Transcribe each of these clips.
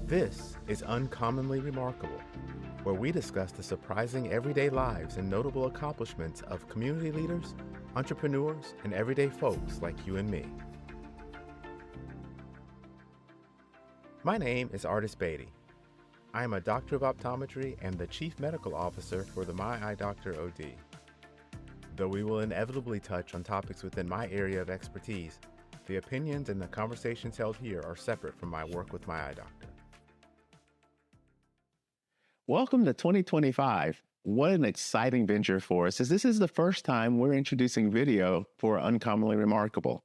This is Uncommonly Remarkable, where we discuss the surprising everyday lives and notable accomplishments of community leaders, entrepreneurs, and everyday folks like you and me. My name is Artis Beatty. I am a doctor of optometry and the chief medical officer for the My Eye Doctor OD. Though we will inevitably touch on topics within my area of expertise, the opinions and the conversations held here are separate from my work with My Eye Doctor. Welcome to 2025. What an exciting venture for us, as this is the first time we're introducing video for Uncommonly Remarkable.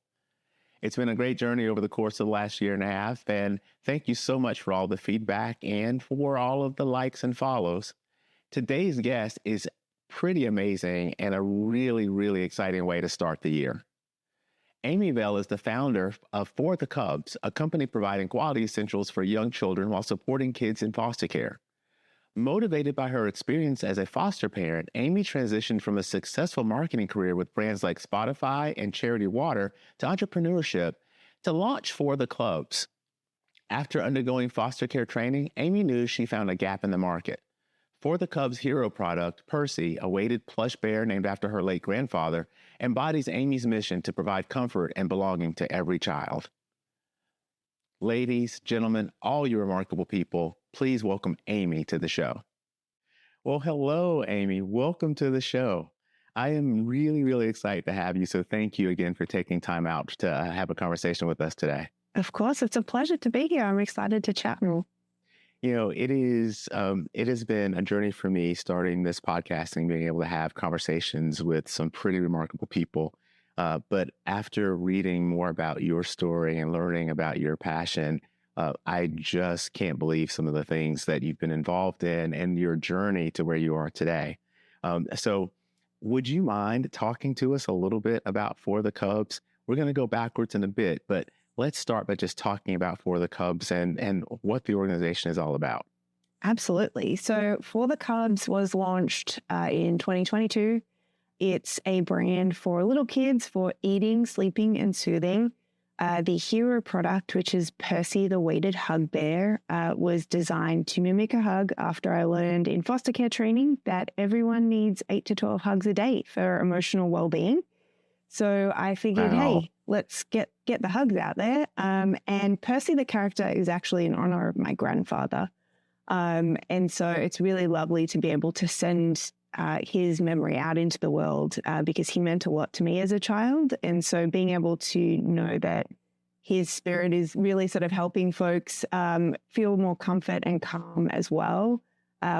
It's been a great journey over the course of the last year and a half, and thank you so much for all the feedback and for all of the likes and follows. Today's guest is pretty amazing and a really exciting way to start the year. Amy Vale is the founder of For the Cubs, a company providing quality essentials for young children while supporting kids in foster care. Motivated by her experience as a foster parent, Amy transitioned from a successful marketing career with brands like Spotify and Charity Water to entrepreneurship to launch For the Cubs. After undergoing foster care training, Amy knew she found a gap in the market. For the Cubs' hero product, Percy, a weighted plush bear named after her late grandfather, embodies Amy's mission to provide comfort and belonging to every child. Ladies, gentlemen, all you remarkable people, please welcome Amy to the show. Well, hello, Amy. Welcome to the show. I am really excited to have you. So thank you again for taking time out to have a conversation with us today. Of course, it's a pleasure to be here. I'm excited to chat more. You know, it has been a journey for me starting this podcasting, being able to have conversations with some pretty remarkable people. But after reading more about your story and learning about your passion, I just can't believe some of the things that you've been involved in and your journey to where you are today. So would you mind talking to us a little bit about For the Cubs? We're going to go backwards in a bit, but let's start by just talking about For the Cubs and what the organization is all about. Absolutely. So For the Cubs was launched in 2022. It's a brand for little kids for eating, sleeping, and soothing. The hero product, which is Percy, the weighted hug bear, was designed to mimic a hug after I learned in foster care training that everyone needs 8 to 12 hugs a day for emotional well-being. So I figured, hey, let's get the hugs out there. And Percy, the character, is actually in honor of my grandfather. And so it's really lovely to be able to send his memory out into the world because he meant a lot to me as a child. And so being able to know that his spirit is really sort of helping folks feel more comfort and calm as well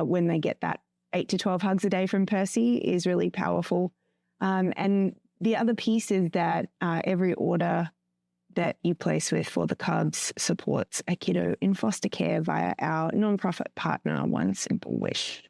when they get that 8 to 12 hugs a day from Percy is really powerful. And the other piece is that every order that you place with For the Cubs supports a kiddo in foster care via our nonprofit partner, One Simple Wish.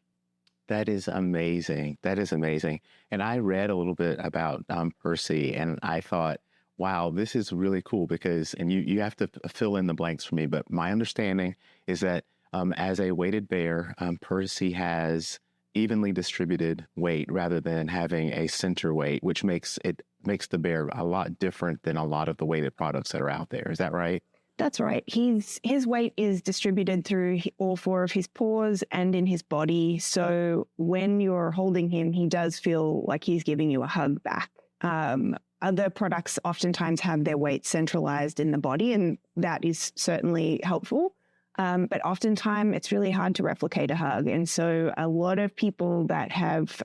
That is amazing. That is amazing. And I read a little bit about Percy, and I thought, wow, this is really cool because, and you have to fill in the blanks for me, but my understanding is that as a weighted bear, Percy has evenly distributed weight rather than having a center weight, which makes the bear a lot different than a lot of the weighted products that are out there. Is that right? That's right. His weight is distributed through all 4 of his paws and in his body. So when you're holding him, he does feel like he's giving you a hug back. Other products oftentimes have their weight centralized in the body, and that is certainly helpful. But oftentimes it's really hard to replicate a hug. And so a lot of people that have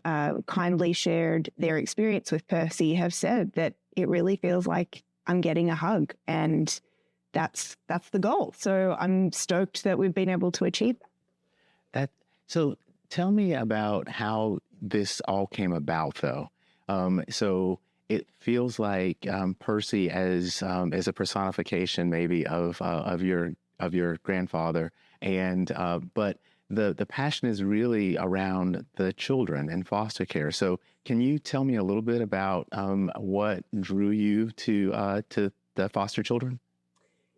kindly shared their experience with Percy have said that it really feels like I'm getting a hug, and that's the goal. So I'm stoked that we've been able to achieve that. So tell me about how this all came about, though. So it feels like Percy as a personification maybe of your grandfather, and but the passion is really around the children and foster care. So can you tell me a little bit about what drew you to the foster children?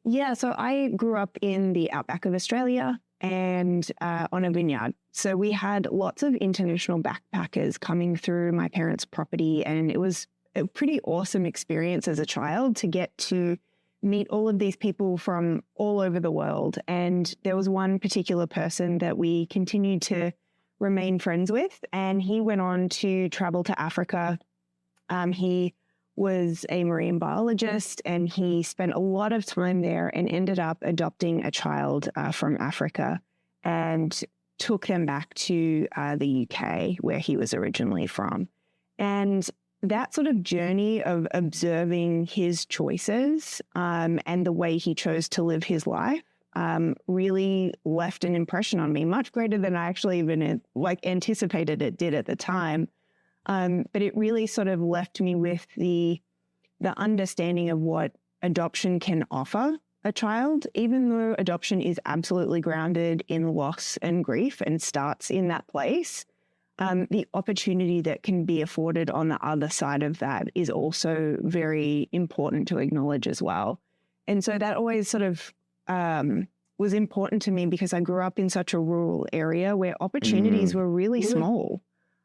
Yeah, so I grew up in the outback of Australia and on a vineyard. So we had lots of international backpackers coming through my parents' property, and it was a pretty awesome experience as a child to get to meet all of these people from all over the world. And there was one particular person that we continued to remain friends with, and he went on to travel to Africa. He was a marine biologist, and he spent a lot of time there and ended up adopting a child from Africa and took them back to the UK, where he was originally from. And that sort of journey of observing his choices and the way he chose to live his life really left an impression on me, much greater than I actually even anticipated it did at the time. But it really sort of left me with the understanding of what adoption can offer a child, even though adoption is absolutely grounded in loss and grief and starts in that place. The opportunity that can be afforded on the other side of that is also very important to acknowledge as well. And so that always sort of was important to me because I grew up in such a rural area where opportunities were really small.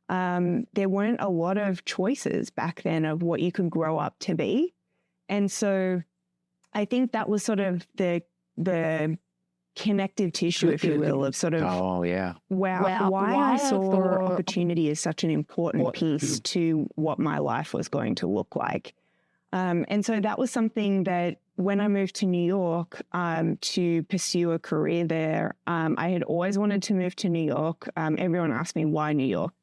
There weren't a lot of choices back then of what you could grow up to be. And so I think that was sort of the connective tissue, if you will, of sort of why I saw opportunity as such an important piece to what my life was going to look like. And so that was something that when I moved to New York to pursue a career there, I had always wanted to move to New York. Everyone asked me, why New York?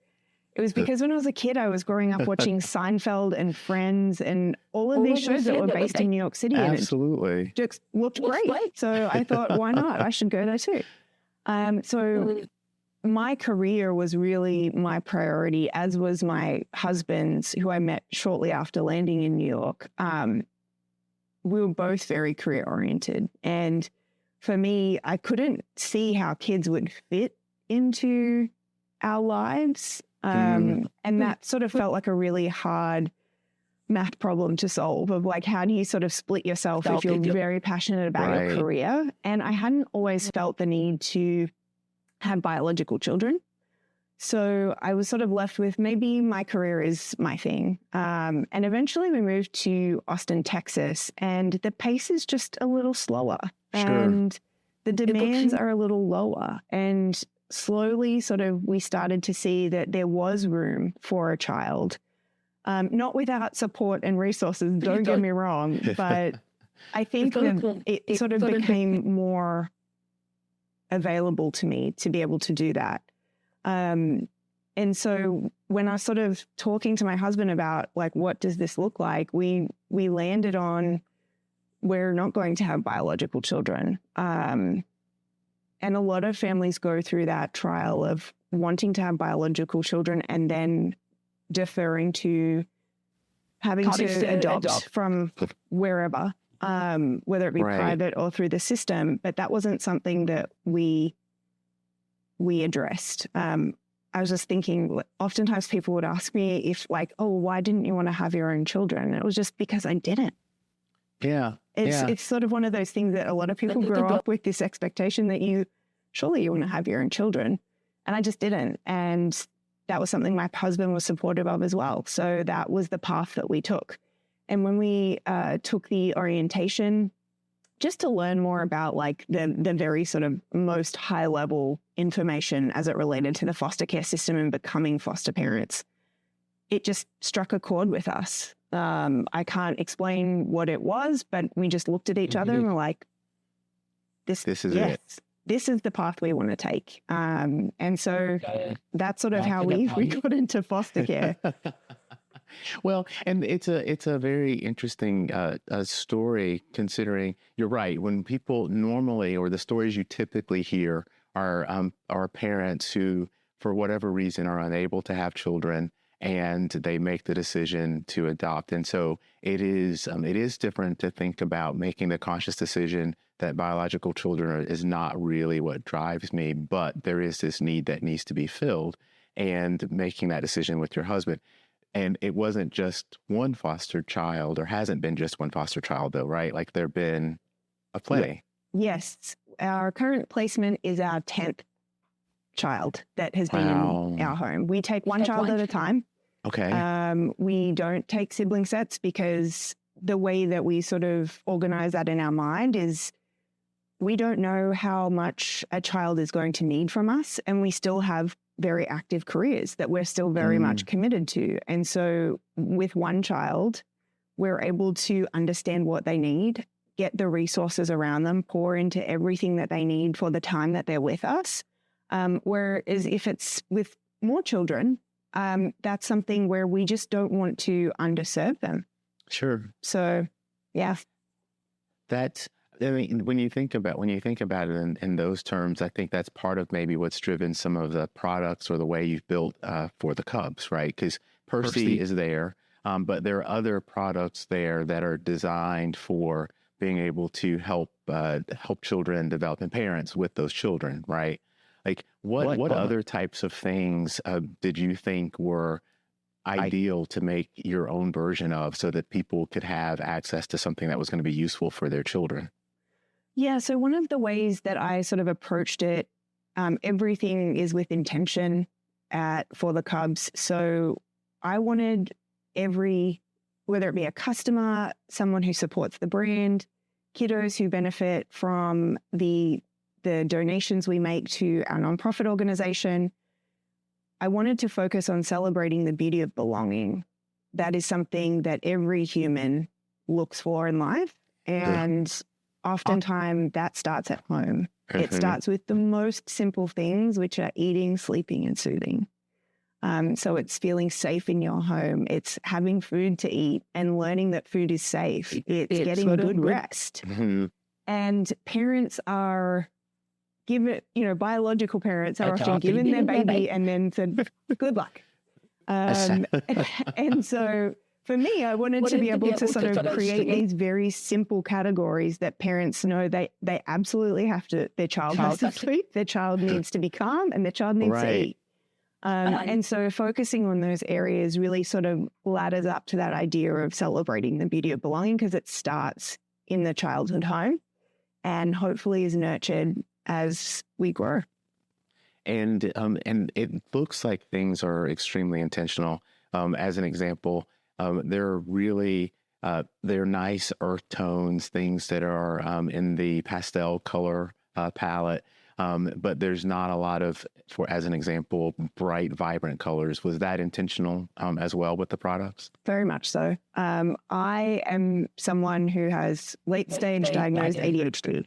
It was because when I was a kid, I was growing up watching Seinfeld and Friends and all of these shows that were based in New York City. Absolutely. And it just looked great. So I thought, why not? I should go there too. So my career was really my priority, as was my husband's, who I met shortly after landing in New York. We were both very career oriented. And for me, I couldn't see how kids would fit into our lives. And that sort of felt like a really hard math problem to solve of like, how do you sort of split yourself if you're very passionate about your career? And I hadn't always felt the need to have biological children. So I was sort of left with maybe my career is my thing. And eventually we moved to Austin, Texas, and the pace is just a little slower and the demands are a little lower. And slowly sort of we started to see that there was room for a child, not without support and resources, don't get me wrong, but I think that it sort of became more available to me to be able to do that. And so when I was sort of talking to my husband about like, what does this look like? We landed on, we're not going to have biological children. And a lot of families go through that trial of wanting to have biological children and then deferring to having to adopt from wherever, whether it be private or through the system. But that wasn't something that we addressed. I was just thinking, oftentimes people would ask me if like, oh, why didn't you want to have your own children? And it was just because I didn't. Yeah. It's sort of one of those things that a lot of people grow up with, this expectation that you want to have your own children. And I just didn't. And that was something my husband was supportive of as well. So that was the path that we took. And when we took the orientation, just to learn more about like the very sort of most high level information as it related to the foster care system and becoming foster parents, it just struck a chord with us. I can't explain what it was, but we just looked at each other and were like, this is it. This is the path we want to take. And so that's sort of how we got into foster care. Well, and it's a very interesting story, considering you're right. When people normally, or the stories you typically hear are parents who, for whatever reason, are unable to have children, and they make the decision to adopt. And so it is different to think about making the conscious decision that biological children is not really what drives me, but there is this need that needs to be filled, and making that decision with your husband. And it wasn't just one foster child, or hasn't been just one foster child though, right? Like there've been a play. Yes. Our current placement is our 10th child that has been in our home. We take one child at a time. Okay. We don't take sibling sets because the way that we sort of organize that in our mind is we don't know how much a child is going to need from us, and we still have very active careers that we're still very much committed to. And so with one child, we're able to understand what they need, get the resources around them, pour into everything that they need for the time that they're with us. Whereas if it's with more children, that's something where we just don't want to underserve them. Sure. So, yeah. That's, I mean, when you think about it in those terms, I think that's part of maybe what's driven some of the products or the way you've built for the Cubs, right? Because Percy is there, but there are other products there that are designed for being able to help children develop and parents with those children, right? Like what other types of things did you think were ideal to make your own version of so that people could have access to something that was going to be useful for their children? Yeah, so one of the ways that I sort of approached it, everything is with intention for the Cubs. So I wanted whether it be a customer, someone who supports the brand, kiddos who benefit from the donations we make to our nonprofit organization, I wanted to focus on celebrating the beauty of belonging. That is something that every human looks for in life. And oftentimes that starts at home. It starts with the most simple things, which are eating, sleeping, and soothing. So it's feeling safe in your home. It's having food to eat and learning that food is safe. It's getting good rest. And parents are biological parents are often given their baby and then said, good luck. And so for me, I wanted to be able to sort of create these very simple categories that parents know they absolutely have to, their child has to sleep, their child needs to be calm, and their child needs to eat. And so focusing on those areas really sort of ladders up to that idea of celebrating the beauty of belonging, because it starts in the childhood home and hopefully is nurtured as we grow. And it looks like things are extremely intentional. As an example, they're really they're nice earth tones, things that are in the pastel color palette. But there's not a lot of, as an example, bright, vibrant colors. Was that intentional as well with the products? Very much so. I am someone who has late-stage diagnosed ADHD,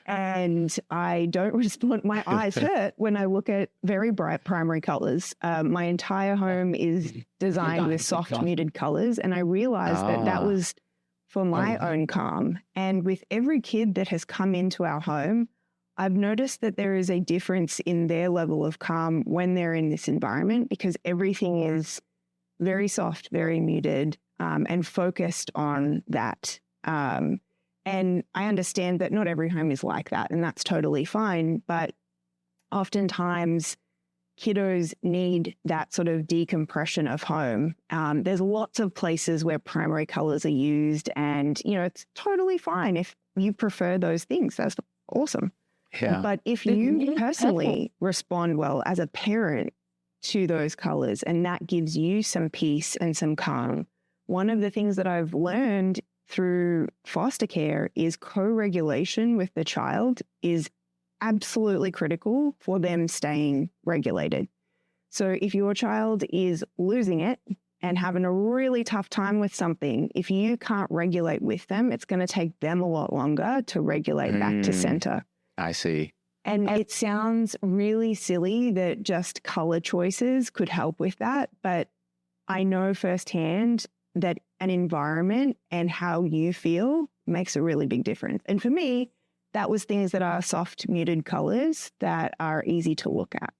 and I don't respond. My eyes hurt when I look at very bright primary colors. My entire home is designed with soft, muted colors, and I realized that was for my own calm. And with every kid that has come into our home, I've noticed that there is a difference in their level of calm when they're in this environment, because everything is very soft, very muted, and focused on that. And I understand that not every home is like that, and that's totally fine. But oftentimes, kiddos need that sort of decompression of home. There's lots of places where primary colors are used, and, it's totally fine if you prefer those things. That's awesome. Yeah. But if you personally respond well as a parent to those colors, and that gives you some peace and some calm, one of the things that I've learned through foster care is co-regulation with the child is absolutely critical for them staying regulated. So if your child is losing it and having a really tough time with something, if you can't regulate with them, it's going to take them a lot longer to regulate back to center. I see. And it sounds really silly that just color choices could help with that, but I know firsthand that an environment and how you feel makes a really big difference. And for me, that was things that are soft, muted colors that are easy to look at.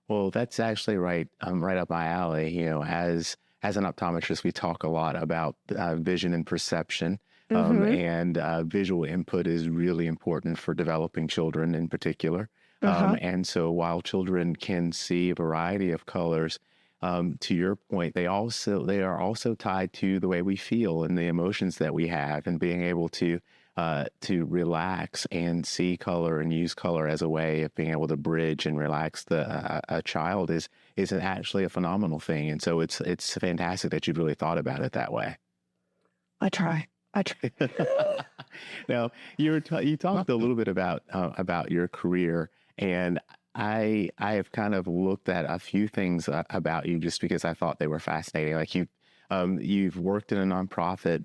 Well, that's actually right up my alley. As an optometrist, we talk a lot about vision and perception. And visual input is really important for developing children in particular. And so while children can see a variety of colors, to your point, they are also tied to the way we feel and the emotions that we have, and being able to relax and see color and use color as a way of being able to bridge and relax a child is actually a phenomenal thing. And so it's fantastic that you've really thought about it that way. I try. I try. Now, you talked a little bit about your career, and I have kind of looked at a few things about you just because I thought they were fascinating. Like you've worked in a nonprofit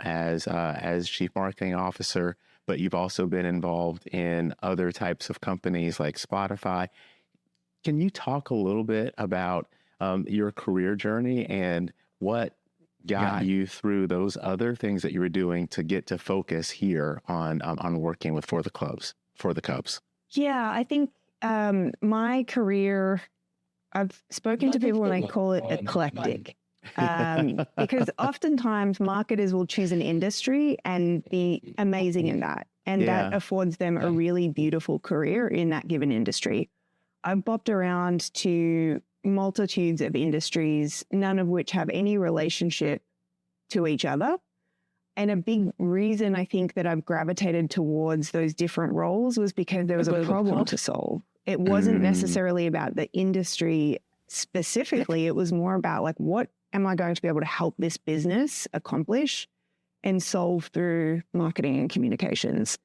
as chief marketing officer, but you've also been involved in other types of companies like Spotify. Can you talk a little bit about your career journey and what got you through those other things that you were doing to get to focus here on working with for the Cubs? Yeah, I think my career, I've spoken to people and they call it eclectic. Because oftentimes marketers will choose an industry and be amazing in that. And that affords them a really beautiful career in that given industry. I've bopped around to multitudes of industries, none of which have any relationship to each other. And a big reason I think that I've gravitated towards those different roles was because there was a problem to solve. It wasn't necessarily about the industry specifically. It was more about like, what am I going to be able to help this business accomplish and solve through marketing and communications?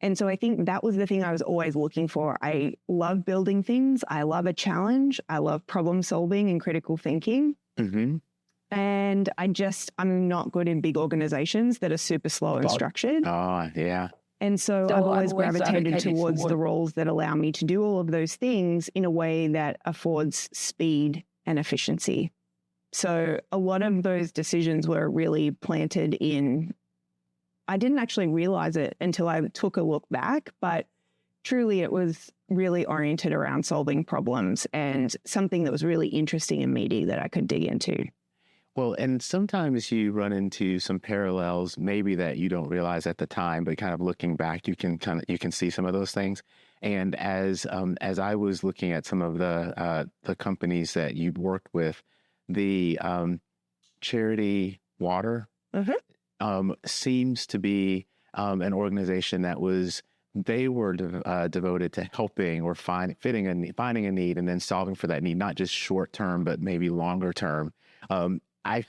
And so I think that was the thing I was always looking for. I love building things. I love a challenge. I love problem solving and critical thinking. Mm-hmm. And I'm not good in big organizations that are super slow and structured. Oh, yeah. And so I've always gravitated towards the roles that allow me to do all of those things in a way that affords speed and efficiency. So a lot of those decisions were really planted in, I didn't actually realize it until I took a look back, but truly it was really oriented around solving problems and something that was really interesting and meaty that I could dig into. Well, and sometimes you run into some parallels, maybe that you don't realize at the time, but kind of looking back, you can see some of those things. And as I was looking at some of the companies that you'd worked with, the Charity Water seems to be an organization that they were devoted to helping or finding a need and then solving for that need, not just short term, but maybe longer term. I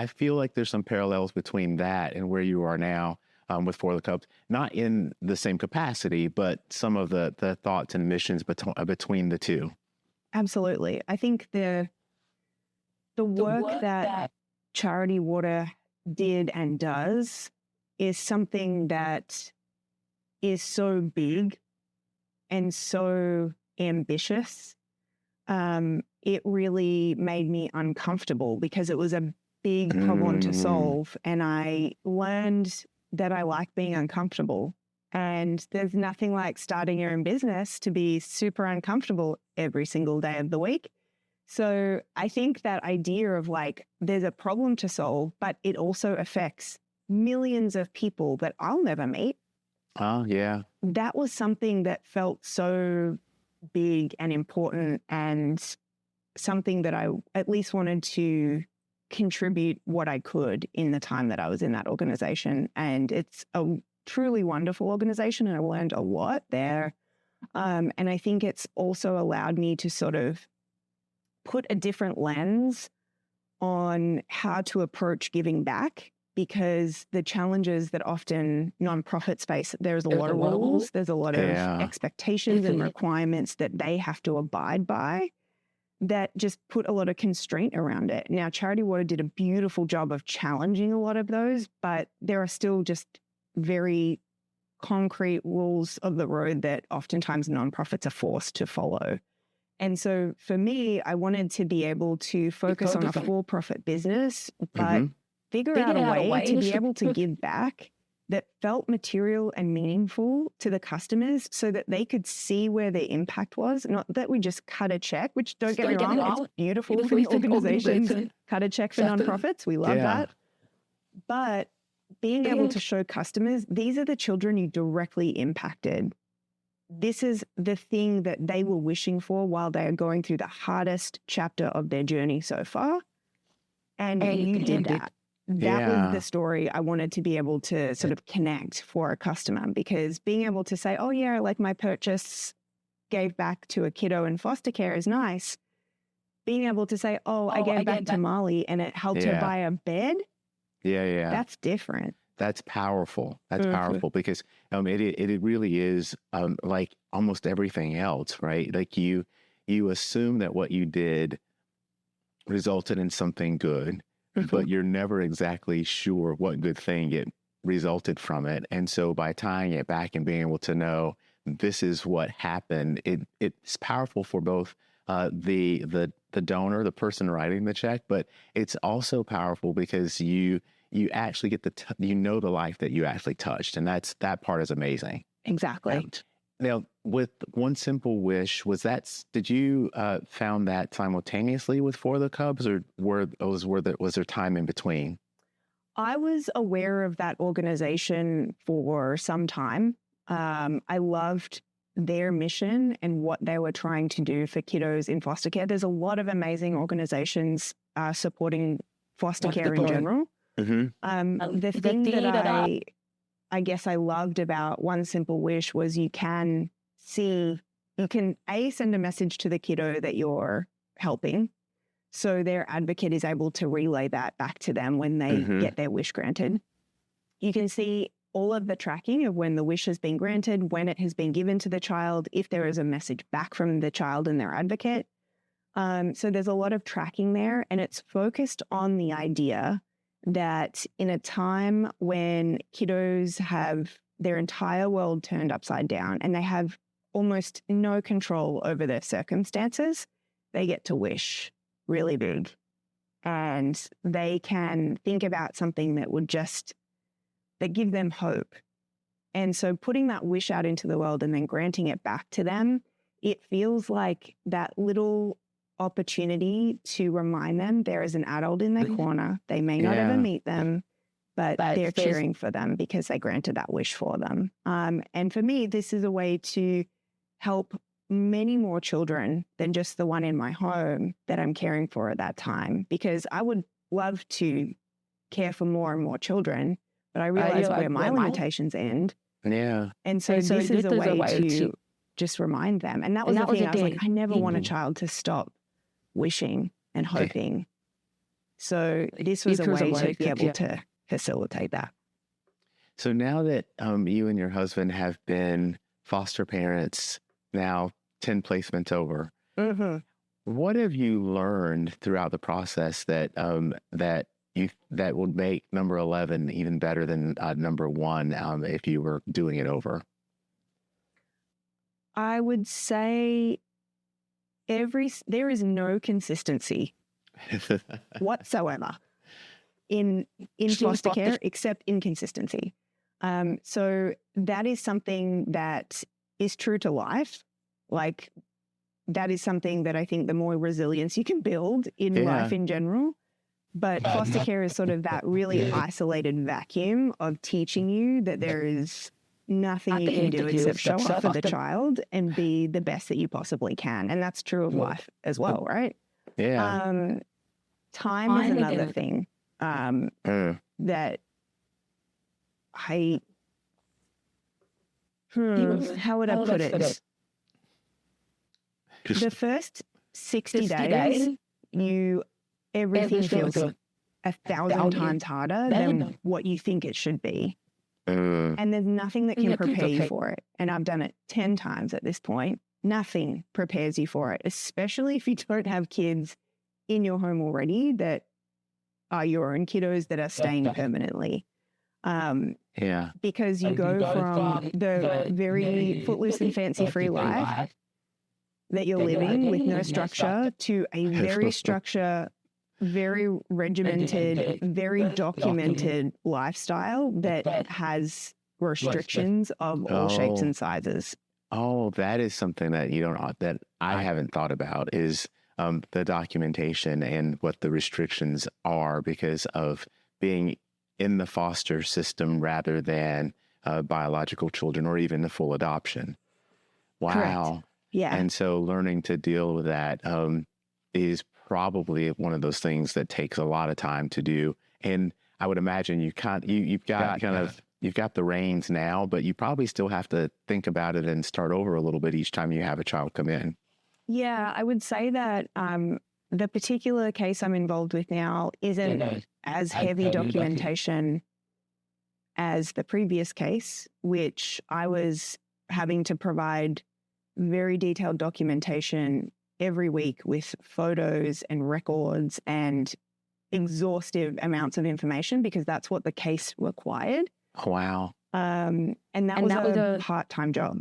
feel like there's some parallels between that and where you are now with For the Cubs, not in the same capacity, but some of the thoughts and missions between the two. Absolutely. I think the work that Charity Water did and does is something that is so big and so ambitious. It really made me uncomfortable because it was a big problem to solve. And I learned that I like being uncomfortable. And there's nothing like starting your own business to be super uncomfortable every single day of the week. So I think that idea of like, there's a problem to solve, but it also affects millions of people that I'll never meet. Oh, yeah. That was something that felt so big and important and something that I at least wanted to contribute what I could in the time that I was in that organization. And it's a truly wonderful organization and I learned a lot there. And I think it's also allowed me to sort of put a different lens on how to approach giving back, because the challenges that often nonprofits face, there's a lot of rules, there's a lot of expectations and requirements that they have to abide by that just put a lot of constraint around it. Now, Charity Water did a beautiful job of challenging a lot of those, but there are still just very concrete rules of the road that oftentimes nonprofits are forced to follow. And so for me, I wanted to be able to focus on a for-profit business, but figure out a way to be able to give back that felt material and meaningful to the customers so that they could see where their impact was, not that we just cut a check, which don't get me wrong, it's beautiful for organizations, cut a check for nonprofits. We love that. But being able to show customers, these are the children you directly impacted. This is the thing that they were wishing for while they are going through the hardest chapter of their journey so far. And you did that. That was the story I wanted to be able to sort of connect for a customer, because being able to say, oh yeah, like my purchase gave back to a kiddo in foster care is nice. Being able to say, I gave back to Molly and it helped her buy a bed. Yeah. That's different. That's powerful. That's powerful because it really is like almost everything else, right? Like you assume that what you did resulted in something good, but you're never exactly sure what good thing it resulted from it. And so by tying it back and being able to know this is what happened, it's powerful for both the donor, the person writing the check, but it's also powerful because you actually get the life that you actually touched, and that part is amazing. Exactly. Now, with One Simple Wish, did you found that simultaneously with For the Cubs, or was there time in between? I was aware of that organization for some time. I loved their mission and what they were trying to do for kiddos in foster care. There's a lot of amazing organizations supporting foster care in general. The thing that I guess I loved about One Simple Wish was you can send a message to the kiddo that you're helping. So their advocate is able to relay that back to them when they get their wish granted. You can see all of the tracking of when the wish has been granted, when it has been given to the child, if there is a message back from the child and their advocate. So there's a lot of tracking there, and it's focused on the idea that in a time when kiddos have their entire world turned upside down and they have almost no control over their circumstances, they get to wish really big. And they can think about something that give them hope. And so putting that wish out into the world and then granting it back to them, it feels like that little opportunity to remind them there is an adult in their corner. They may not ever meet them, but they're cheering for them because they granted that wish for them. And for me, this is a way to help many more children than just the one in my home that I'm caring for at that time, because I would love to care for more and more children, but I realize where my limitations end. Yeah. And so this is a way to just remind them. And that was the thing. I was like, I never want a child to stop wishing and hoping. So this was a way to be able to facilitate that. So now that you and your husband have been foster parents, now 10 placements over, what have you learned throughout the process that would make number 11 even better than number 1 if you were doing it over? I would say there is no consistency whatsoever in foster care except inconsistency. So that is something that is true to life. Like, that is something that I think the more resilience you can build in life in general. But foster care is sort of that really isolated vacuum of teaching you that there is nothing you can do except show up for the child and be the best that you possibly can. And that's true of life as well, right? Yeah. Time is another thing that how would I put it? The first 60 days, everything feels 1,000 times harder than what you think it should be. And there's nothing that can prepare you for it. And I've done it 10 times at this point. Nothing prepares you for it, especially if you don't have kids in your home already that are your own kiddos that are staying permanently. Because you go from the very footloose and fancy-free life that you're living with no structure to a very structured, very regimented, very documented lifestyle that has restrictions of all shapes and sizes. Oh, that is something that I haven't thought about is the documentation and what the restrictions are because of being in the foster system rather than biological children or even the full adoption. Wow. Correct. Yeah. And so learning to deal with that is probably one of those things that takes a lot of time to do. And I would imagine you've got the reins now, but you probably still have to think about it and start over a little bit each time you have a child come in. Yeah, I would say that the particular case I'm involved with now isn't as heavy documentation as the previous case, which I was having to provide very detailed documentation every week with photos and records and exhaustive amounts of information because that's what the case required. Wow. And that was a part-time job,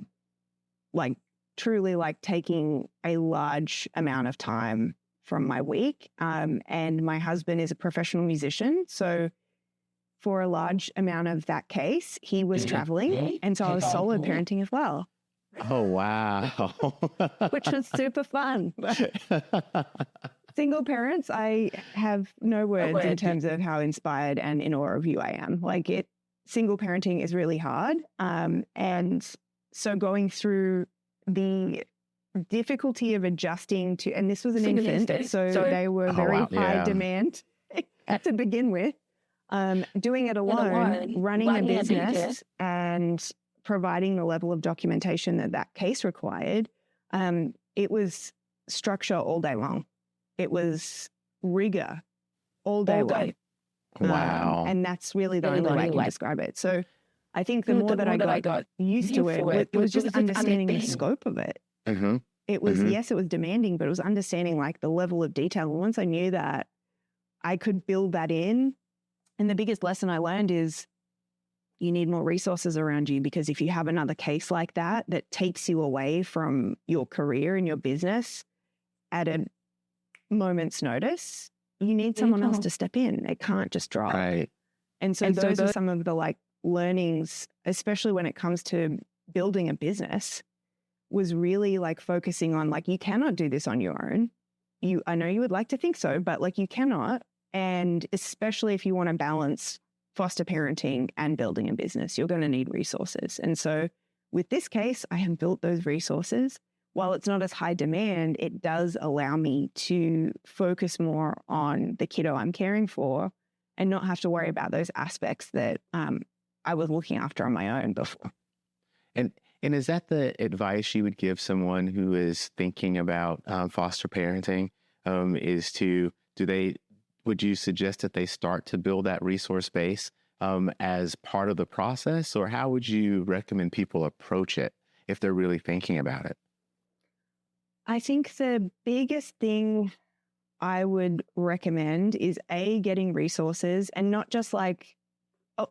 like truly like taking a large amount of time from my week. And my husband is a professional musician. So for a large amount of that case, he was traveling. And so I was solo parenting as well. Oh, wow. Which was super fun. Single parents, I have no words in terms of how inspired and in awe of you I am. Like single parenting is really hard. And so going through the difficulty of adjusting to, and this was an infant, so they were very high demand to begin with. Doing it alone, running a business and providing the level of documentation that case required, it was structure all day long. It was rigor all day long. Wow. And that's really the only way I can describe it. So I think the more that I got used to it was just understanding the scope of it. Mm-hmm. It was, yes, it was demanding, but it was understanding like the level of detail. And once I knew that, I could build that in. And the biggest lesson I learned is you need more resources around you, because if you have another case like that takes you away from your career and your business at a moment's notice, you need someone else to step in. It can't just drop. Right. And so those are some of the like learnings, especially when it comes to building a business, was really like focusing on like, you cannot do this on your own. I know you would like to think so, but like you cannot. And especially if you want to balance foster parenting and building a business, you're going to need resources. And so with this case, I have built those resources. While it's not as high demand, it does allow me to focus more on the kiddo I'm caring for and not have to worry about those aspects that I was looking after on my own before. And is that the advice you would give someone who is thinking about foster parenting? Would you suggest that they start to build that resource base as part of the process, or how would you recommend people approach it if they're really thinking about it? I think the biggest thing I would recommend is getting resources, and not just like,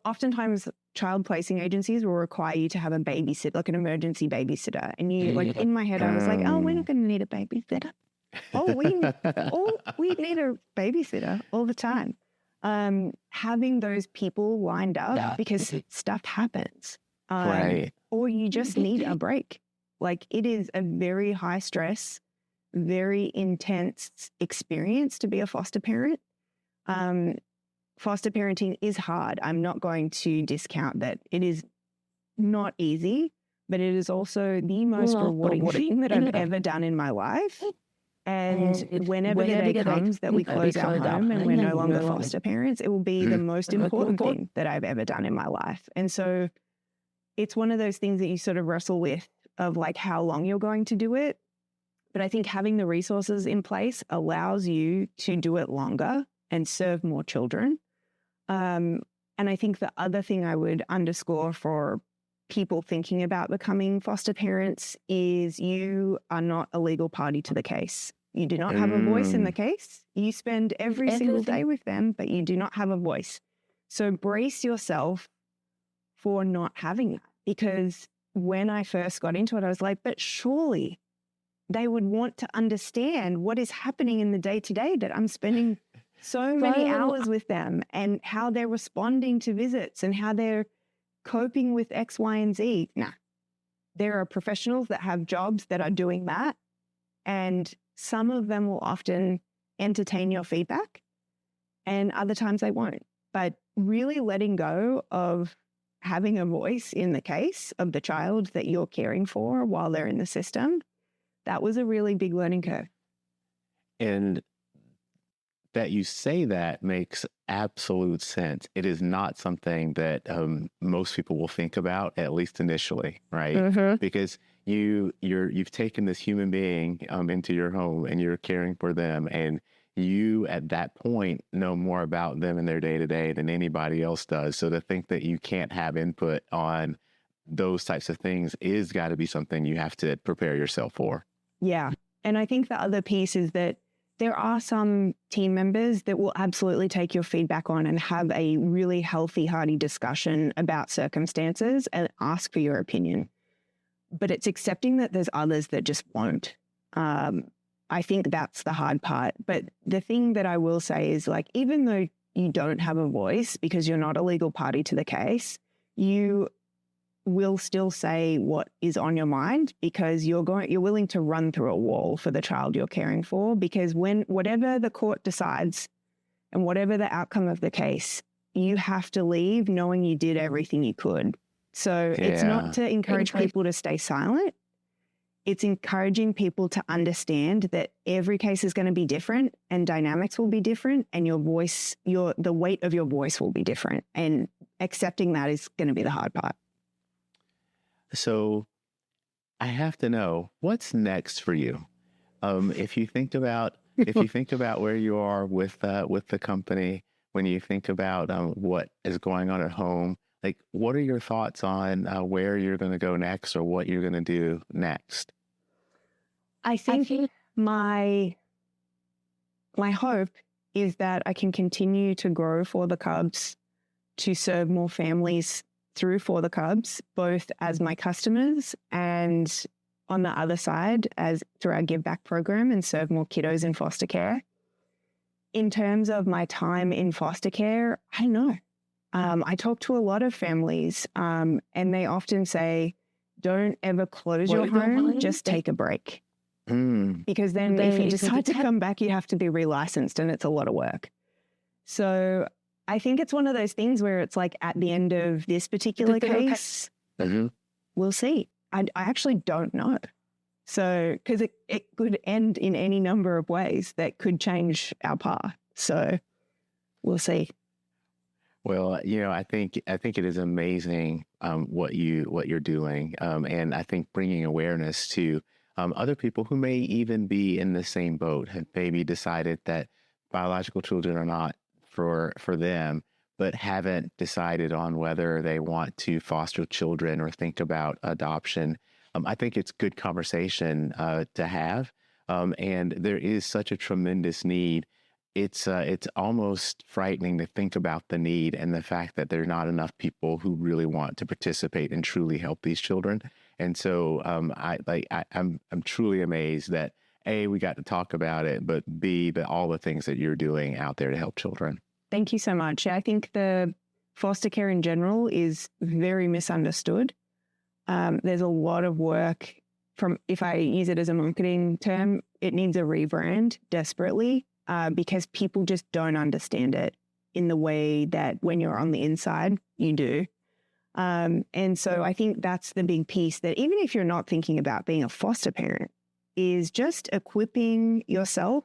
oftentimes child placing agencies will require you to have a babysitter, like an emergency babysitter. And you like, in my head, I was like, oh, we're not going to need a babysitter. We need a babysitter all the time. Having those people lined up because stuff happens. Right. Or you just need a break. Like, it is a very high stress, very intense experience to be a foster parent. Foster parenting is hard. I'm not going to discount that. It is not easy, but it is also the most rewarding thing that I've ever done in my life. And whenever the day comes that we close our home and we're no longer foster parents, it will be the most important thing that I've ever done in my life. And so it's one of those things that you sort of wrestle with, of like how long you're going to do it. But I think having the resources in place allows you to do it longer and serve more children. And I think the other thing I would underscore for people thinking about becoming foster parents is you are not a legal party to the case. You do not have a voice in the case. You spend every single day with them, but you do not have a voice. So brace yourself for not having that, because when I first got into it, I was like, but surely they would want to understand what is happening in the day-to-day, that I'm spending so many hours with them, and how they're responding to visits and how they're coping with X, Y, and Z. Nah, there are professionals that have jobs that are doing that. And some of them will often entertain your feedback, and other times they won't. But really letting go of having a voice in the case of the child that you're caring for while they're in the system, that was a really big learning curve. And that you say that makes absolute sense. It is not something that most people will think about, at least initially, right? Mm-hmm. Because you've taken this human being into your home and you're caring for them, and you at that point know more about them and their day to day than anybody else does. So to think that you can't have input on those types of things is got to be something you have to prepare yourself for. Yeah. And I think the other piece is that there are some team members that will absolutely take your feedback on and have a really healthy, hearty discussion about circumstances and ask for your opinion. But it's accepting that there's others that just won't. I think that's the hard part. But the thing that I will say is, like, even though you don't have a voice because you're not a legal party to the case, you will still say what is on your mind, because you're willing to run through a wall for the child you're caring for, because whatever the court decides and whatever the outcome of the case, you have to leave knowing you did everything you could. So it's not to encourage people to stay silent. It's encouraging people to understand that every case is going to be different and dynamics will be different, and your voice, the weight of your voice will be different. And accepting that is going to be the hard part. So I have to know, what's next for you? If you think about where you are with the company, when you think about what is going on at home, like, what are your thoughts on where you're going to go next, or what you're going to do next? I think my hope is that I can continue to grow For the Cubs, to serve more families through For the Cubs, both as my customers and on the other side as through our Give Back program, and serve more kiddos in foster care. In terms of my time in foster care, I don't know. I talk to a lot of families and they often say, don't ever close your home, just take a break. Because then if you decide to come back, you have to be relicensed, and it's a lot of work. So I think it's one of those things where it's like, at the end of this particular case, we'll see. I actually don't know. So, because it could end in any number of ways that could change our path. So we'll see. Well, I think it is amazing what you're doing, and I think bringing awareness to other people who may even be in the same boat, have maybe decided that biological children are not for them, but haven't decided on whether they want to foster children or think about adoption. I think it's good conversation to have, and there is such a tremendous need. It's almost frightening to think about the need and the fact that there are not enough people who really want to participate and truly help these children. And so I'm truly amazed that A, we got to talk about it, but B, that all the things that you're doing out there to help children. Thank you so much. I think the foster care in general is very misunderstood. There's a lot of work if I use it as a marketing term, it needs a rebrand desperately because people just don't understand it in the way that when you're on the inside, you do. And so I think that's the big piece, that even if you're not thinking about being a foster parent, is just equipping yourself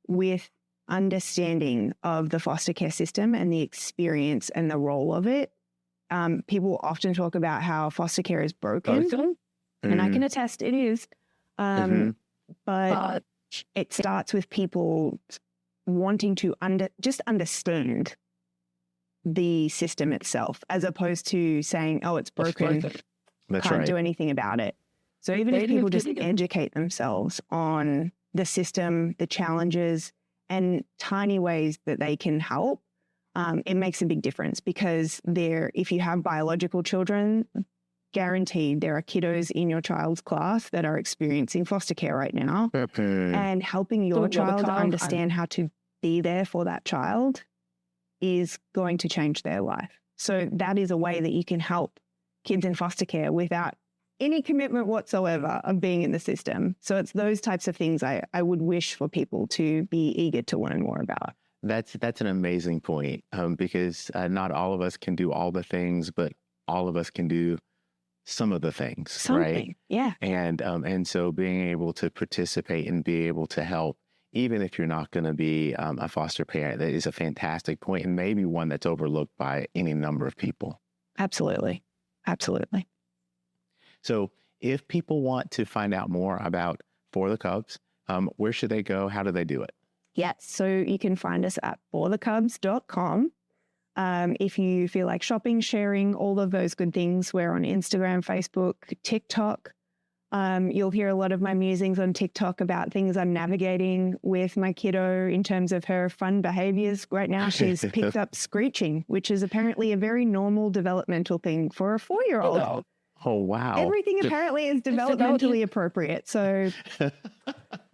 with understanding of the foster care system and the experience and the role of it. People often talk about how foster care is broken, and I can attest it is. But it starts with people wanting to just understand the system itself, as opposed to saying, oh, it's broken, can't do anything about it. So even if people just educate themselves on the system, the challenges, and tiny ways that they can help, it makes a big difference, because if you have biological children, guaranteed there are kiddos in your child's class that are experiencing foster care right now, and helping your child understand how to be there for that child is going to change their life. So that is a way that you can help kids in foster care without any commitment whatsoever of being in the system. So it's those types of things I would wish for people to be eager to learn more about. That's an amazing point, because not all of us can do all the things, but all of us can do some of the things, right? Yeah. And so being able to participate and be able to help, even if you're not going to be a foster parent, that is a fantastic point, and maybe one that's overlooked by any number of people. Absolutely. Absolutely. So if people want to find out more about For the Cubs, where should they go? How do they do it? Yes, so you can find us at forthecubs.com. If you feel like shopping, sharing, all of those good things, we're on Instagram, Facebook, TikTok. You'll hear a lot of my musings on TikTok about things I'm navigating with my kiddo in terms of her fun behaviors. Right now, she's picked up screeching, which is apparently a very normal developmental thing for a 4-year-old. Oh, wow. Everything apparently is developmentally appropriate. So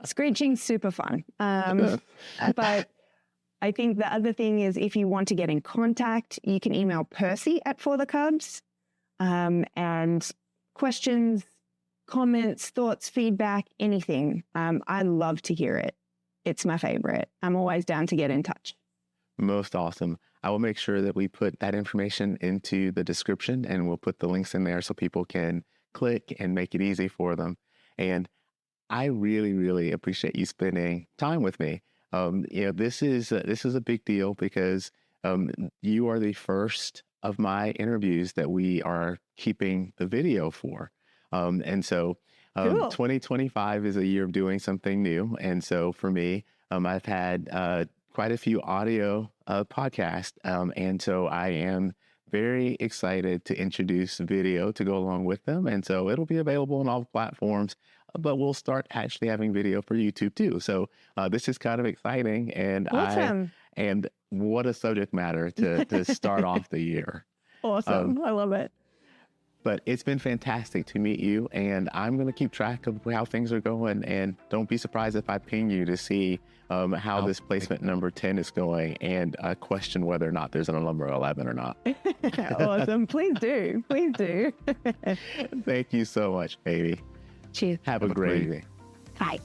screeching's super fun. But I think the other thing is if you want to get in contact, you can email Percy at For the Cubs. And questions, comments, thoughts, feedback, anything. I love to hear it. It's my favorite. I'm always down to get in touch. Most awesome. I will make sure that we put that information into the description, and we'll put the links in there so people can click and make it easy for them. And I really, really appreciate you spending time with me. This is a big deal because you are the first of my interviews that we are keeping the video for. And so Cool. 2025 is a year of doing something new. And so for me, I've had quite a few audio podcasts. And so I am very excited to introduce video to go along with them. And so it'll be available on all platforms, but we'll start actually having video for YouTube too. So this is kind of exciting. And Awesome. and what a subject matter to start off the year. Awesome. I love it. But it's been fantastic to meet you, and I'm going to keep track of how things are going, and don't be surprised if I ping you to see how this placement number 10 is going and question whether or not there's a number 11 or not. Awesome. Please do. Please do. Thank you so much, baby. Cheers. Have a great evening. Bye.